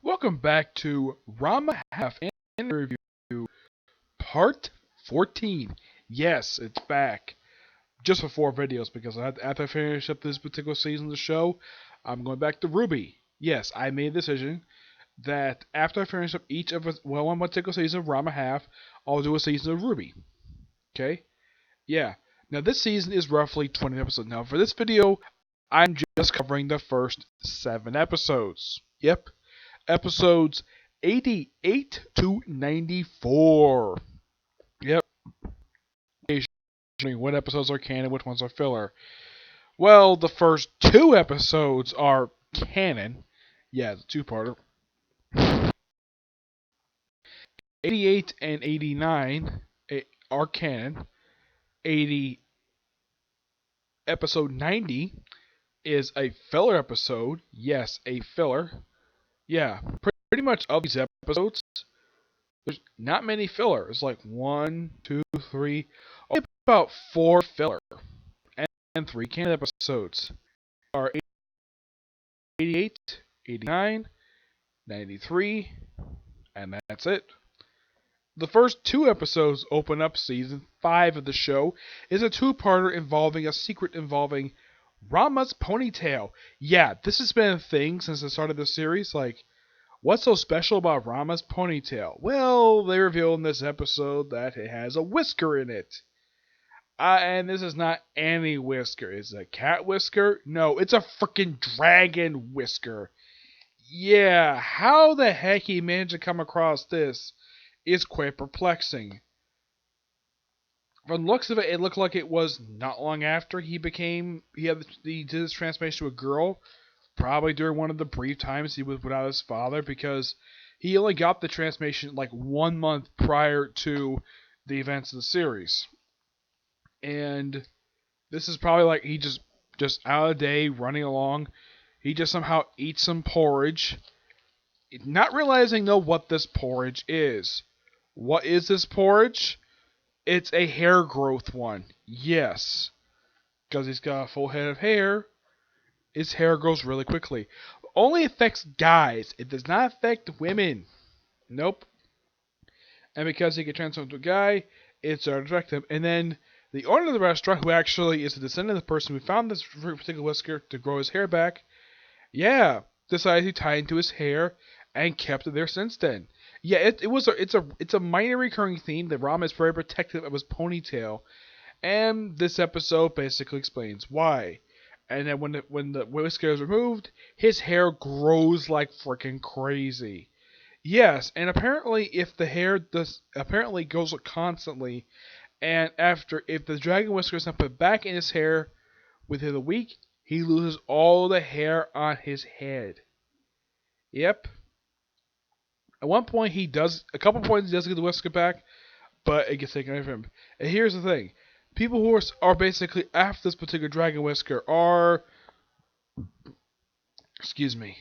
Welcome back to Ranma Half Interview Part 14. Yes, it's back. Just for 4 videos because after I finish up this particular season of the show, I'm going back to Ruby. Yes, I made a decision that after I finish up each of us, well, one particular season of Ranma Half, I'll do a season of Ruby. Okay? Yeah. Now this season is roughly 20 episodes. Now for this video, I'm just covering the first 7 episodes. Yep. Episodes 88 to 94. Yep. What episodes are canon, which ones are filler? Well, the first 2 episodes are canon. Yeah, the two-parter. 88 and 89 are canon. 80 episode 90 is a filler episode. Yes, a filler. Yeah, pretty much of these episodes, there's not many fillers. Like 1, 2, 3, only about 4 filler and 3 canon episodes. Are 88, 89, 93, and that's it. The first 2 episodes open up season 5 of the show. Is a two-parter involving a secret involving Ranma's ponytail. Yeah, this has been a thing since the start of the series. Like, what's so special about Ranma's ponytail? Well, they reveal in this episode that it has a whisker in it. And this is not any whisker. Is it a cat whisker? No, it's a freaking dragon whisker. Yeah, how the heck he managed to come across this is quite perplexing. From the looks of it, it looked like it was not long after he did his transformation to a girl, probably during one of the brief times he was without his father, because he only got the transformation like 1 month prior to the events of the series. And this is probably like he just out of the day, running along, he just somehow eats some porridge, not realizing though what this porridge is. What is this porridge? It's a hair growth one. Yes. Because he's got a full head of hair, his hair grows really quickly. Only affects guys. It does not affect women. Nope. And because he can transform into a guy, it started to affect him. And then the owner of the restaurant, who actually is a descendant of the person who found this particular whisker to grow his hair back, yeah, decided to tie it into his hair and kept it there since then. Yeah, it's a minor recurring theme that Ranma is very protective of his ponytail, and this episode basically explains why. And then when the whisker is removed, his hair grows like freaking crazy. Yes, and apparently if the hair apparently goes constantly, and if the dragon whisker is not put back in his hair within a week, he loses all the hair on his head. Yep. At one point a couple points he does get the whisker back, but it gets taken away from him. And here's the thing. People who are basically after this particular dragon whisker are, excuse me,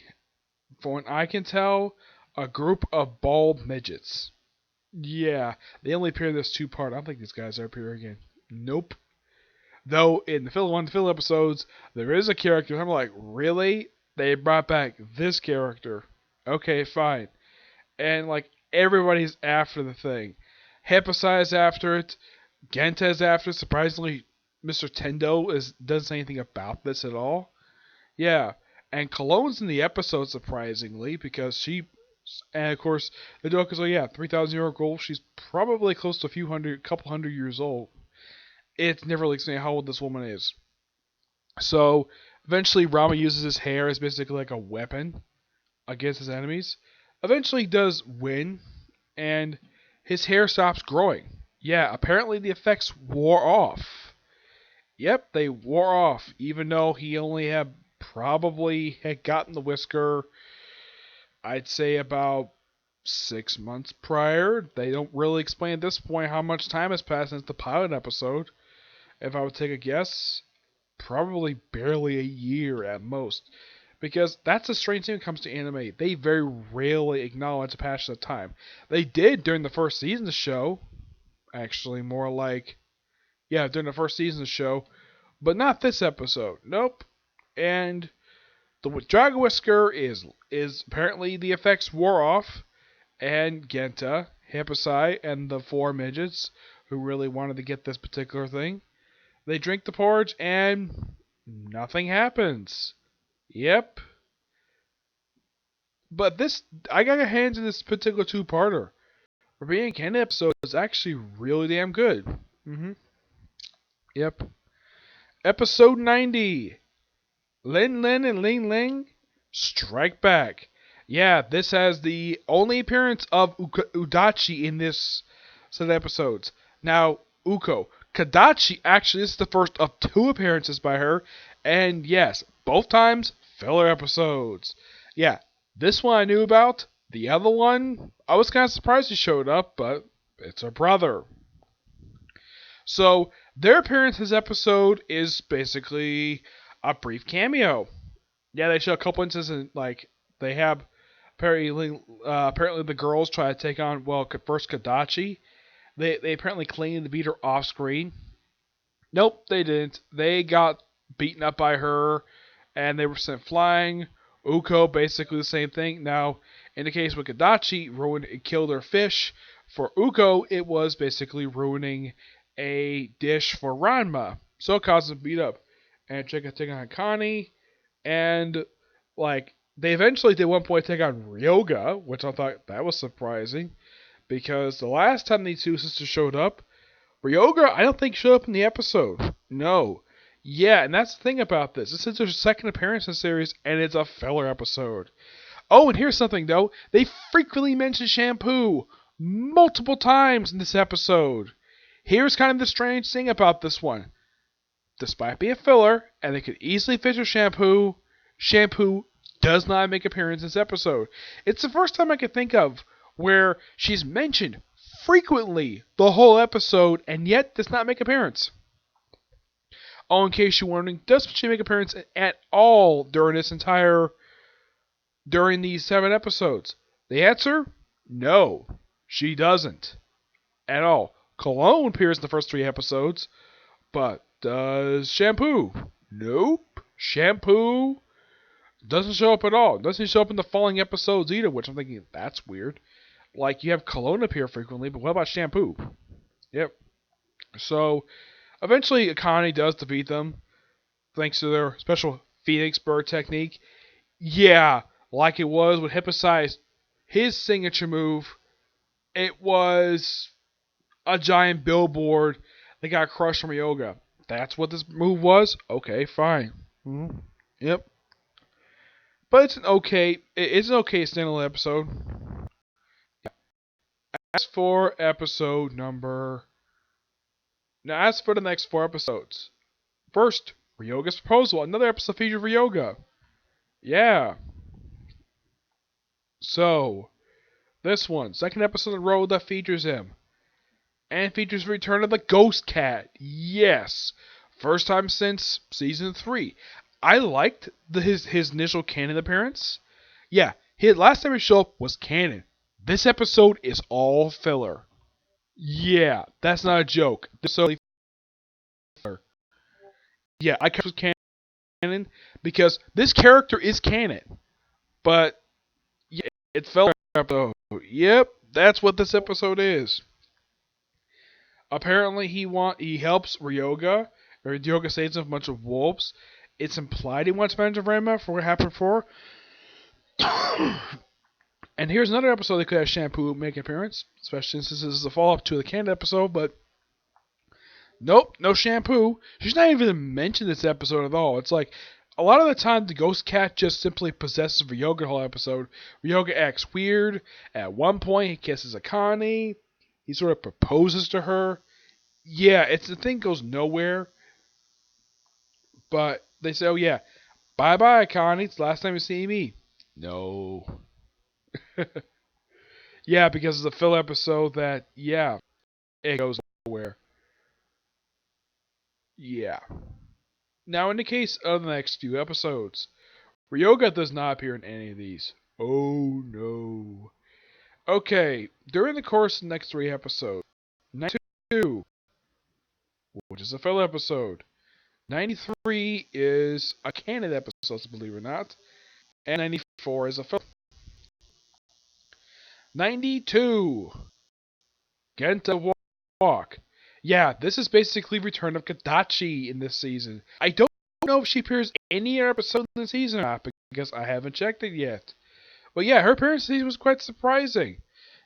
from what I can tell, a group of bald midgets. Yeah, they only appear in this 2-part. I don't think these guys are appear again. Nope. Though in the fill episodes, there is a character. I'm like, really? They brought back this character? Okay, fine. And like everybody's after the thing. Hepasi's after it. Genta's after it. Surprisingly, Mr. Tendo doesn't say anything about this at all. Yeah, and Cologne's in the episode surprisingly because and of course the joke is, oh yeah, 3,000-year-old girl. She's probably close to couple hundred years old. It's never really explained how old this woman is. So eventually, Ranma uses his hair as basically like a weapon against his enemies. Eventually, he does win, and his hair stops growing. Yeah, apparently the effects wore off. Yep, they wore off, even though he only probably had gotten the whisker, I'd say about 6 months prior. They don't really explain at this point how much time has passed since the pilot episode. If I would take a guess, probably barely a year at most. Because that's a strange thing when it comes to anime. They very rarely acknowledge the passage of time. They did during the first season of the show. Actually, more like, yeah, during the first season of the show. But not this episode. Nope. And The Dragon Whisker is apparently the effects wore off, and Genta, Hippocyte, and the four midgets who really wanted to get this particular thing, they drink the porridge and nothing happens. Yep. But this, I got a hand in this particular two-parter. For being a canon episode, is actually really damn good. Yep. Episode 90. Lin Lin and Ling Ling strike back. Yeah, this has the only appearance of Udachi in this set of episodes. Now, Uko. Kadachi actually is the first of two appearances by her, and yes, both times filler episodes. Yeah, this one I knew about. The other one, I was kind of surprised he showed up, but it's her brother. So, their appearance this episode is basically a brief cameo. Yeah, they show a couple instances, and like they have apparently the girls try to take on first Kadachi. They apparently claimed to beat her off screen. Nope, they didn't. They got beaten up by her, and they were sent flying. Uko basically the same thing. Now, in the case with Kadachi, ruined and killed her fish. For Uko, it was basically ruining a dish for Ranma, so it caused them to beat up. And check out taking on Connie. And like they eventually did one point take on Ryoga, which I thought that was surprising because the last time these two sisters showed up, Ryoga I don't think showed up in the episode. No. Yeah, and that's the thing about this. This is their second appearance in the series, and it's a filler episode. Oh, and here's something though. They frequently mention shampoo multiple times in this episode. Here's kind of the strange thing about this one. Despite being filler, and they could easily fit with shampoo does not make an appearance in this episode. It's the first time I can think of where she's mentioned frequently the whole episode, and yet does not make an appearance. Oh, in case you're wondering, does she make an appearance at all during these 7 episodes? The answer? No, she doesn't. At all. Cologne appears in the first 3 episodes, but does shampoo? Nope. Shampoo doesn't show up at all. Doesn't show up in the following episodes either, which I'm thinking, that's weird. Like, you have Cologne appear frequently, but what about shampoo? Yep. So, eventually, Akane does defeat them, thanks to their special Phoenix Bird technique. Yeah, like it was with Hippocyte, his signature move, it was a giant billboard that got crushed from Ryoga. That's what this move was? Okay, fine. Yep. But it's an okay standalone episode. As for as for the next 4 episodes. First, Ryoga's Proposal, another episode featured Ryoga. Yeah. So, this one, second episode in a row that features him. And features the return of the Ghost Cat. Yes. First time since season 3. I liked his initial canon appearance. Yeah, his last time he showed up was canon. This episode is all filler. Yeah, that's not a joke. This is totally filler. Yeah, I was canon because this character is canon. But yeah, it's filler episode. Yep, that's what this episode is. Apparently he helps Ryoga, or Ryoga saves a bunch of wolves. It's implied he wants revenge of Ranma for what happened before. And here's another episode that could have Shampoo make an appearance, especially since this is a follow-up to the Canada episode, but nope, no Shampoo. She's not even mentioned this episode at all. It's like, a lot of the time the Ghost Cat just simply possesses Ryoga the whole episode. Ryoga acts weird. At one point he kisses Akane. He sort of proposes to her. Yeah, the thing goes nowhere. But they say, oh yeah, bye-bye, Akane. It's the last time you see me. No. Yeah, because it's a fill episode that, yeah, it goes nowhere. Yeah. Now, in the case of the next few episodes, Ryoga does not appear in any of these. Oh no. Okay, during the course of the next 3 episodes, next 2, which is a fill episode, 93 is a canon episode, believe it or not. And 94 is a film. 92, Genta Walk. Yeah, this is basically Return of Kadachi in this season. I don't know if she appears any episode in the season or not because I haven't checked it yet. But yeah, her appearance was quite surprising.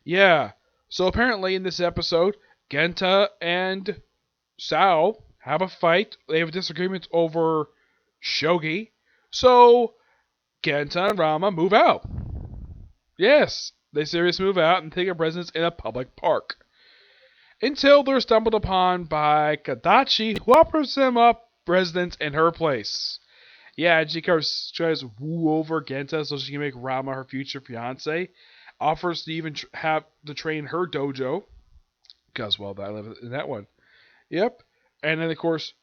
Yeah, so apparently in this episode, Genta and Sao have a fight. They have a disagreement over Shogi. So Genta and Rama move out. Yes, they seriously move out and take up residence in a public park. Until they're stumbled upon by Kadachi, who offers them up residence in her place. Yeah, and she tries to woo over Genta so she can make Rama her future fiance. Offers to even have to train her dojo. Because, well, I live in that one. Yep. And then, of course,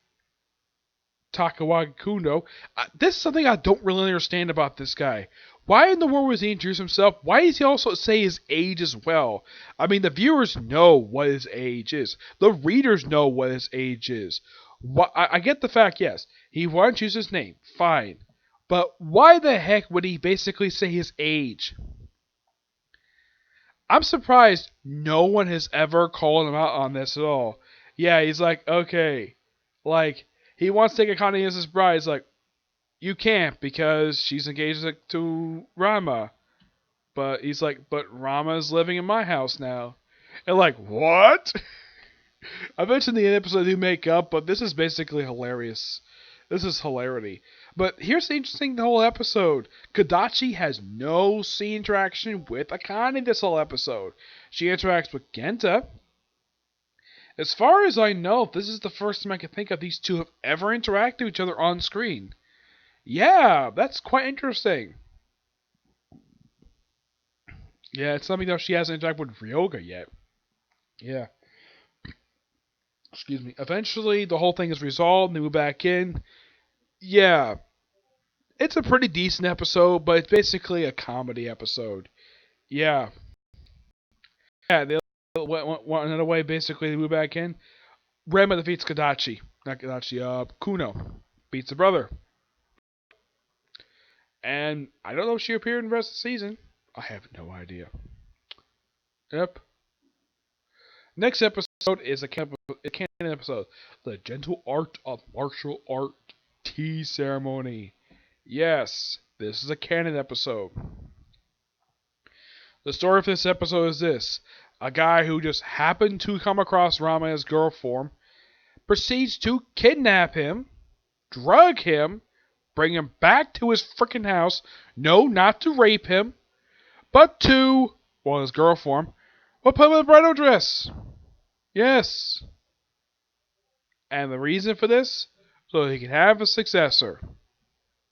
Takawagi Kundo. This is something I don't really understand about this guy. Why in the world was he introduce himself? Why does he also say his age as well? I mean, the viewers know what his age is. The readers know what his age is. I get the fact, yes, he wanted to choose his name. Fine. But why the heck would he basically say his age? I'm surprised no one has ever called him out on this at all. Yeah, he's like, okay. Like, he wants to take Akane as his bride. He's like, you can't because she's engaged to Ranma. But he's like, but Rama's living in my house now. And like, what? I mentioned the episode they make up, but this is basically hilarious. This is hilarity. But here's the interesting the whole episode. Kadachi has no scene interaction with Akane this whole episode. She interacts with Genta. As far as I know, this is the first time I can think of these two have ever interacted with each other on screen. Yeah, that's quite interesting. Yeah, it's something that she hasn't interacted with Ryoga yet. Yeah. Excuse me. Eventually, the whole thing is resolved, and they move back in. Yeah. It's a pretty decent episode, but it's basically a comedy episode. Yeah. Yeah, they went another way, basically, they move back in. Ranma defeats Kadachi. Not Kadachi, Kuno. Beats the brother. And I don't know if she appeared in the rest of the season. I have no idea. Yep. Next episode is a canon episode. The Gentle Art of Martial Art Tea Ceremony. Yes, this is a canon episode. The story of this episode is this. A guy who just happened to come across Rama in his girl form proceeds to kidnap him, drug him, bring him back to his frickin' house. No, not to rape him, but to, well, his girl form, but put him in a bridal dress. Yes. And the reason for this? So he can have a successor.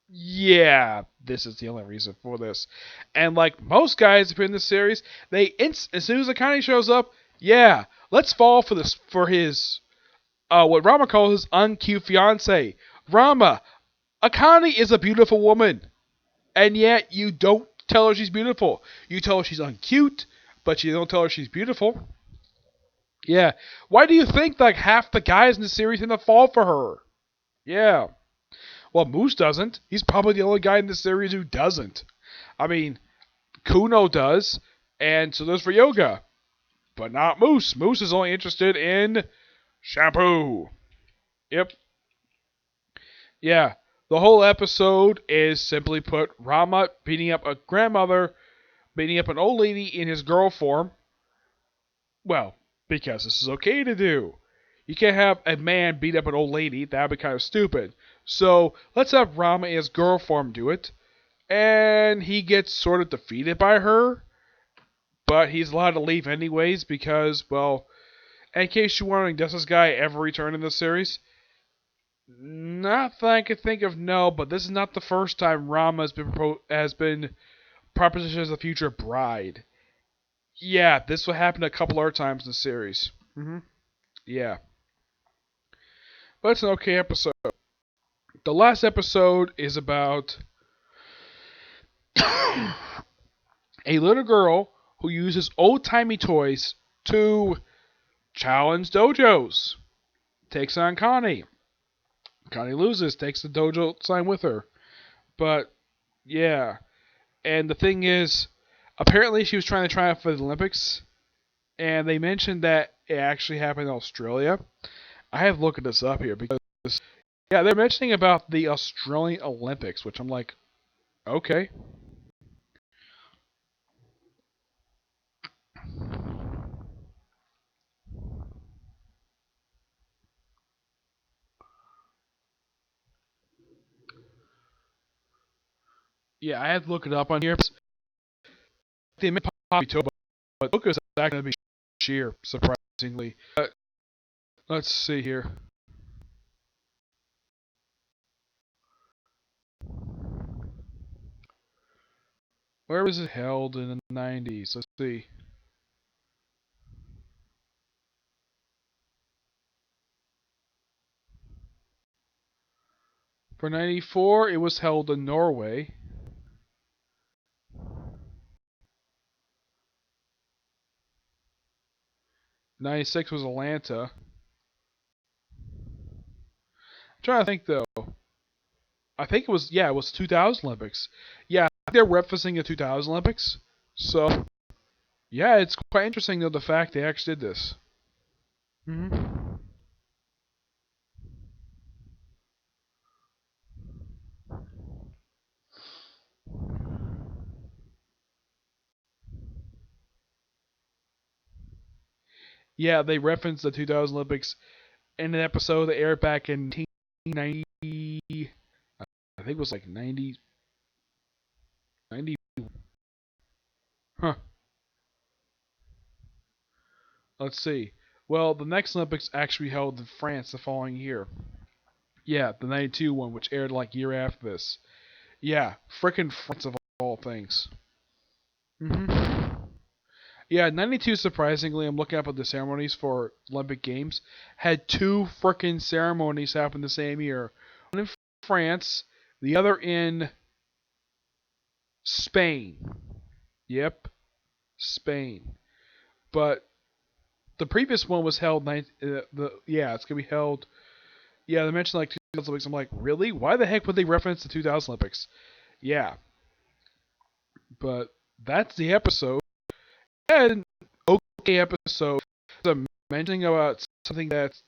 Yeah, this is the only reason for this. And like most guys in this series, as soon as Akane shows up, yeah, let's fall for his what Rama calls his uncute fiance. Rama, Akane is a beautiful woman, and yet you don't tell her she's beautiful. You tell her she's uncute, but you don't tell her she's beautiful. Yeah. Why do you think like half the guys in the series tend to fall for her? Yeah. Well, Moose doesn't. He's probably the only guy in the series who doesn't. I mean, Kuno does, and so does Ryoga. But not Moose. Moose is only interested in shampoo. Yep. Yeah. The whole episode is simply put Rama beating up a grandmother, beating up an old lady in his girl form. Well, because this is okay to do. You can't have a man beat up an old lady. That would be kind of stupid. So let's have Rama and his girl form do it. And he gets sort of defeated by her. But he's allowed to leave anyways because, well, in case you're wondering, does this guy ever return in this series? Not that I can think of, no, but this is not the first time Rama has been propositioned as a future bride. Yeah, this will happen a couple other times in the series. Yeah. But it's an okay episode. The last episode is about a little girl who uses old-timey toys to challenge dojos. Takes on Connie. Connie loses, takes the dojo sign with her. But yeah, and the thing is, apparently she was trying to try out for the Olympics, and they mentioned that it actually happened in Australia. I have looked this up here because yeah, they're mentioning about the Australian Olympics, which I'm like, okay. Yeah, I had to look it up on here. They may probably too, but look is actually going to be sheer, surprisingly. Let's see here. Where was it held in the 90s? Let's see. For 94, it was held in Norway. 96 was Atlanta. I'm trying to think though. I think it was, yeah, it was 2000 Olympics. Yeah, they're referencing the 2000 Olympics. So, yeah, it's quite interesting though the fact they actually did this. hmm Yeah, they referenced the 2000 Olympics in an episode that aired back in 1990. I think it was like 90. 90. Huh. Let's see. Well, the next Olympics actually held in France the following year. Yeah, the 92 one, which aired like year after this. Yeah, frickin' France of all things. hmm Yeah, 92, surprisingly, I'm looking up at the ceremonies for Olympic Games, had two frickin' ceremonies happen the same year. One in France, the other in Spain. Yep, Spain. But the previous one was held, it's going to be held, yeah, they mentioned like 2000 Olympics. I'm like, really? Why the heck would they reference the 2000 Olympics? Yeah, but that's the episode. Yeah, an okay episode. I'm mentioning about something that's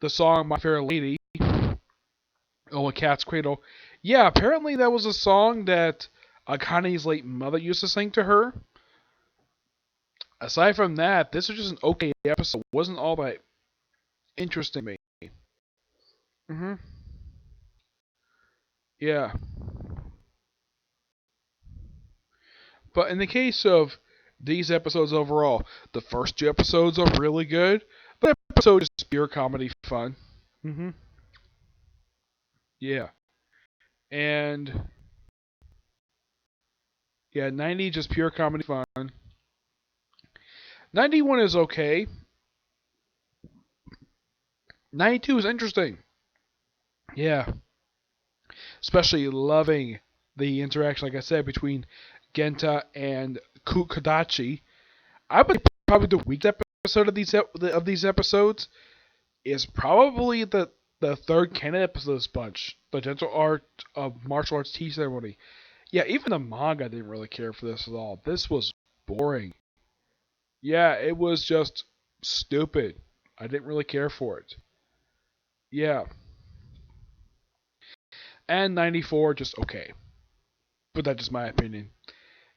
the song "My Fair Lady," oh, a Cat's Cradle. Yeah, apparently that was a song that Akane's late mother used to sing to her. Aside from that, this was just an okay episode. It wasn't all that interesting to me. hmm Yeah, but in the case of these episodes overall, the first two episodes are really good. The episode is pure comedy fun. hmm Yeah, and yeah, 90 just pure comedy fun. 91 is okay. 92 is interesting. Yeah, especially loving the interaction, like I said, between Genta and Kadachi. I would say probably the weakest episode of these episodes is probably the third canon episode of this bunch, the Gentle Art of Martial Arts Tea Ceremony. Yeah, even the manga didn't really care for this at all. This was boring. Yeah, it was just stupid. I didn't really care for it. Yeah, and 94 just okay, but that's just my opinion.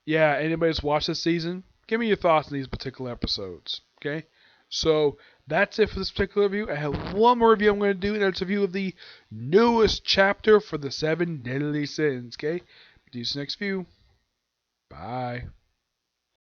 Yeah, anybody's watched this season, give me your thoughts on these particular episodes. Okay, so that's it for this particular review. I have one more review I'm going to do, and that's a review of the newest chapter for the Seven Deadly Sins. Okay, see you next view. Bye.